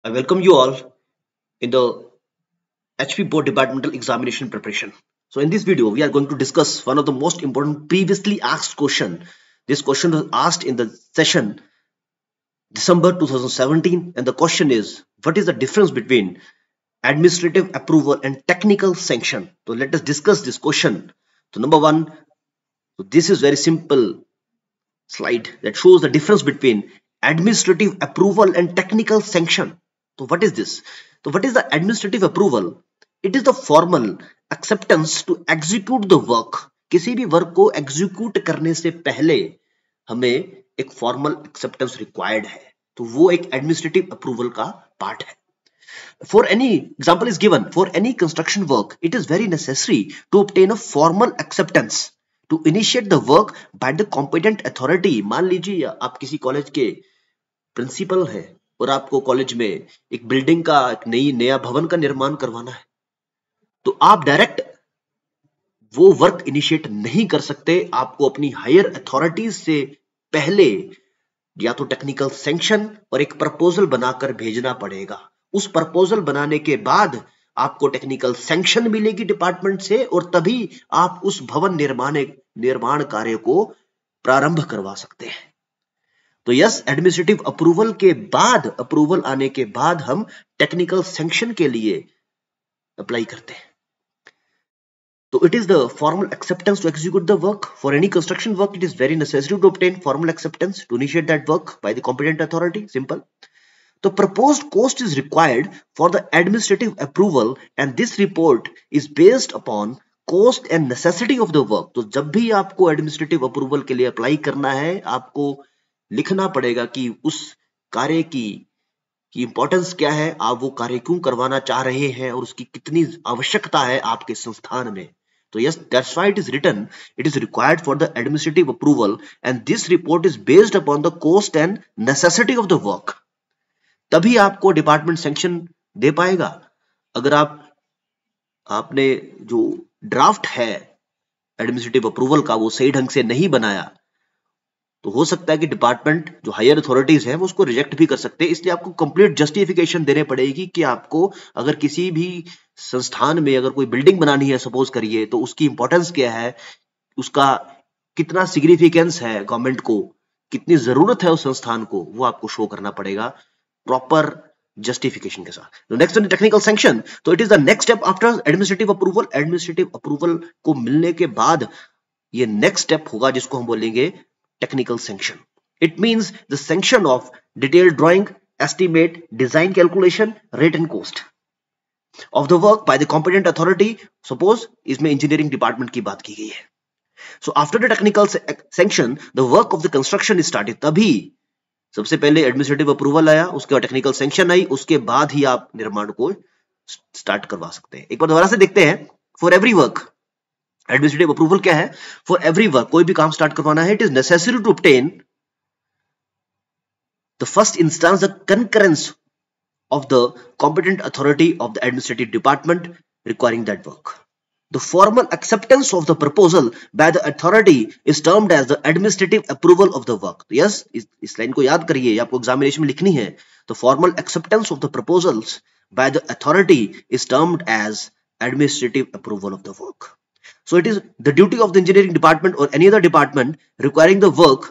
I welcome you all in the HP Board Departmental Examination Preparation. So in this video, we are going to discuss one of the most important previously asked question. This question was asked in the session December 2017, and the question is, what is the difference between administrative approval and technical sanction? So let us discuss this question. So number one, so this is very simple slide that shows the difference between administrative approval and technical sanction. So what is this? So what is the administrative approval? It is the formal acceptance to execute the work. किसी भी work को execute करने से पहले हमें एक formal acceptance required है, तो वो एक एडमिनिस्ट्रेटिव अप्रूवल का पार्ट है. For any example is given, for any construction work, it is very necessary to obtain a formal acceptance to initiate the work by the competent authority. मान लीजिए आप किसी कॉलेज के प्रिंसिपल हैं और आपको कॉलेज में एक बिल्डिंग का एक नया भवन का निर्माण करवाना है, तो आप डायरेक्ट वो वर्क इनिशिएट नहीं कर सकते. आपको अपनी हायर अथॉरिटीज से पहले या तो टेक्निकल सैंक्शन और एक प्रपोजल बनाकर भेजना पड़ेगा. उस प्रपोजल बनाने के बाद आपको टेक्निकल सैंक्शन मिलेगी डिपार्टमेंट से, और तभी आप उस भवन निर्माण कार्य को प्रारंभ करवा सकते हैं. तो यस, एडमिनिस्ट्रेटिव अप्रूवल के बाद, अप्रूवल आने के बाद हम टेक्निकल सैंक्शन के लिए अप्लाई करते हैं. So it is the formal acceptance to execute the work. For any construction work, it is very necessary to obtain formal acceptance to initiate that work by the competent authority. Simple. The proposed cost is required for the administrative approval, and this report is based upon cost and necessity of the work. तो जब भी आपको administrative approval के लिए apply करना है, आपको लिखना पड़ेगा कि उस कार्य की इंपॉर्टेंस क्या है, आप वो कार्य क्यों करवाना चाह रहे हैं और उसकी कितनी आवश्यकता है आपके संस्थान में. So yes, that's why it is written, it is required for the administrative approval, and this report is based upon the cost and necessity of the work. तभी आपको डिपार्टमेंट सैंक्शन दे पाएगा. अगर आपने जो ड्राफ्ट है एडमिनिस्ट्रेटिव अप्रूवल का वो सही ढंग से नहीं बनाया, तो हो सकता है कि डिपार्टमेंट जो हायर अथॉरिटीज है वो उसको रिजेक्ट भी कर सकते हैं. इसलिए आपको कंप्लीट जस्टिफिकेशन देने पड़ेगी कि आपको अगर किसी भी संस्थान में अगर कोई बिल्डिंग बनानी है, सपोज करिए, तो उसकी इंपॉर्टेंस क्या है, उसका कितना सिग्निफिकेंस है, गवर्नमेंट को कितनी जरूरत है उस संस्थान को, वो आपको शो करना पड़ेगा प्रॉपर जस्टिफिकेशन के साथ. Next on technical sanction. तो it is the next step after administrative approval. Administrative approval को मिलने के बाद ये नेक्स्ट स्टेप होगा जिसको हम बोलेंगे technical sanction. It means the sanction of detailed drawing, estimate, design calculation, rate and cost of the work by the competent authority. Suppose इसमें engineering department की बात की गई है. So after the technical sanction, the work of the construction is started. तभी सबसे पहले administrative approval आया, उसके बाद technical sanction आई, उसके बाद ही आप निर्माण को start करवा सकते हैं. एक बार दोबारा से देखते हैं. For every work, administrative approval क्या है? फॉर एवरी वर्क, कोई भी काम स्टार्ट करवाना है, it is necessary to obtain the first instance the concurrence of the competent authority of the administrative department requiring that work. The formal acceptance of the proposal by the authority is termed as the administrative approval of the work. Yes, इस line को याद करिए, आपको examination में लिखनी है. The formal acceptance of the proposals by the authority is termed as administrative approval of the work. So it is the duty of the engineering department or any other department requiring the work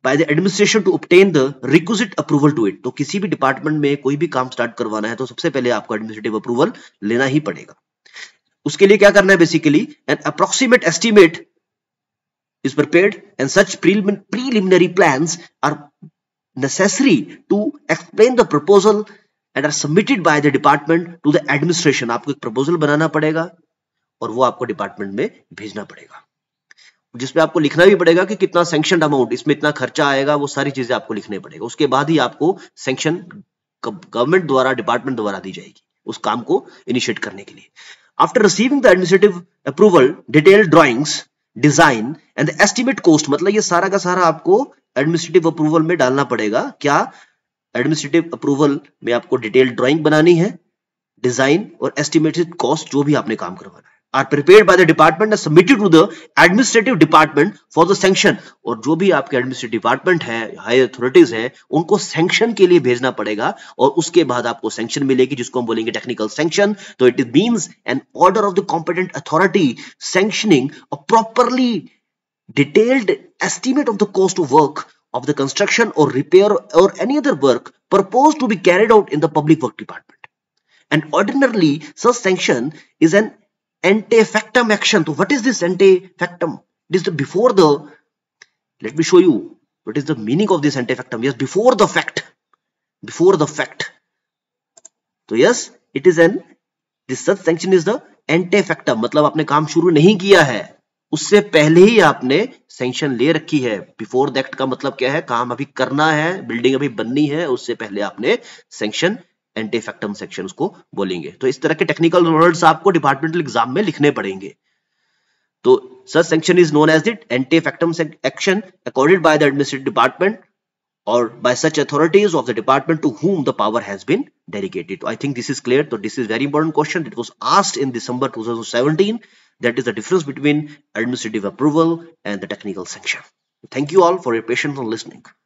by the administration to obtain the requisite approval to it. तो किसी भी department में कोई भी काम start करवाना है तो सबसे पहले आपको एडमिनिस्ट्रेटिव अप्रूवल लेना ही पड़ेगा. उसके लिए क्या करना है? Basically an approximate estimate is prepared and such preliminary plans are necessary to explain the proposal and are submitted by the department to the administration. आपको एक प्रपोजल बनाना पड़ेगा और वो आपको डिपार्टमेंट में भेजना पड़ेगा, जिसमें आपको लिखना भी पड़ेगा कि कितना सैंक्शन अमाउंट, इसमें इतना खर्चा आएगा, वो सारी चीजें आपको लिखने पड़ेगा. उसके बाद ही आपको सैंक्शन गवर्नमेंट द्वारा, डिपार्टमेंट द्वारा दी जाएगी उस काम को इनिशिएट करने के लिए. After receiving the administrative approval, detailed drawings, design and the estimate cost, मतलब ये सारा का सारा आपको एडमिनिस्ट्रेटिव अप्रूवल में डालना पड़ेगा. क्या? एडमिनिस्ट्रेटिव अप्रूवल में आपको डिटेल्ड ड्राइंग बनानी है, डिजाइन और एस्टिमेटेड कॉस्ट, जो भी आपने काम करवाना है. are prepared by the department and submitted to the administrative department for the sanction. और जो भी आपके administrative department है, higher authorities है, उनको sanction के लिए भेजना पड़ेगा और उसके बाद आपको sanction मिलेगी जिसको हम बोलेंगे technical sanction. तो it means an order of the competent authority sanctioning a properly detailed estimate of the cost of work of the construction or repair or any other work proposed to be carried out in the public work department. And ordinarily such sanction is an ante factum action. So what is this ante factum? It is the before the, let me show you what is the meaning of this ante factum. Yes, before the fact. Before the fact. So yes, it is an, this such sanction is the ante factum. मतलब आपने काम शुरू नहीं किया है, उससे पहले ही आपने सैंक्शन ले रखी है. बिफोर द एक्ट का मतलब क्या है? काम अभी करना है, बिल्डिंग अभी बननी है, उससे पहले आपने सैंक्शन एंटी फैक्टम सेक्शन उसको बोलेंगे. तो इस तरह के टेक्निकल वर्ड्स आपको डिपार्टमेंटल एग्जाम में लिखने पड़ेंगे. तो such sanction is known as the ante factum action accorded by the administrative department or by such authorities of the department to whom the power has been delegated. I think this is clear. So this is very important question. It was asked in December 2017. That is the difference between administrative approval and the technical sanction. Thank you all for your patience on listening.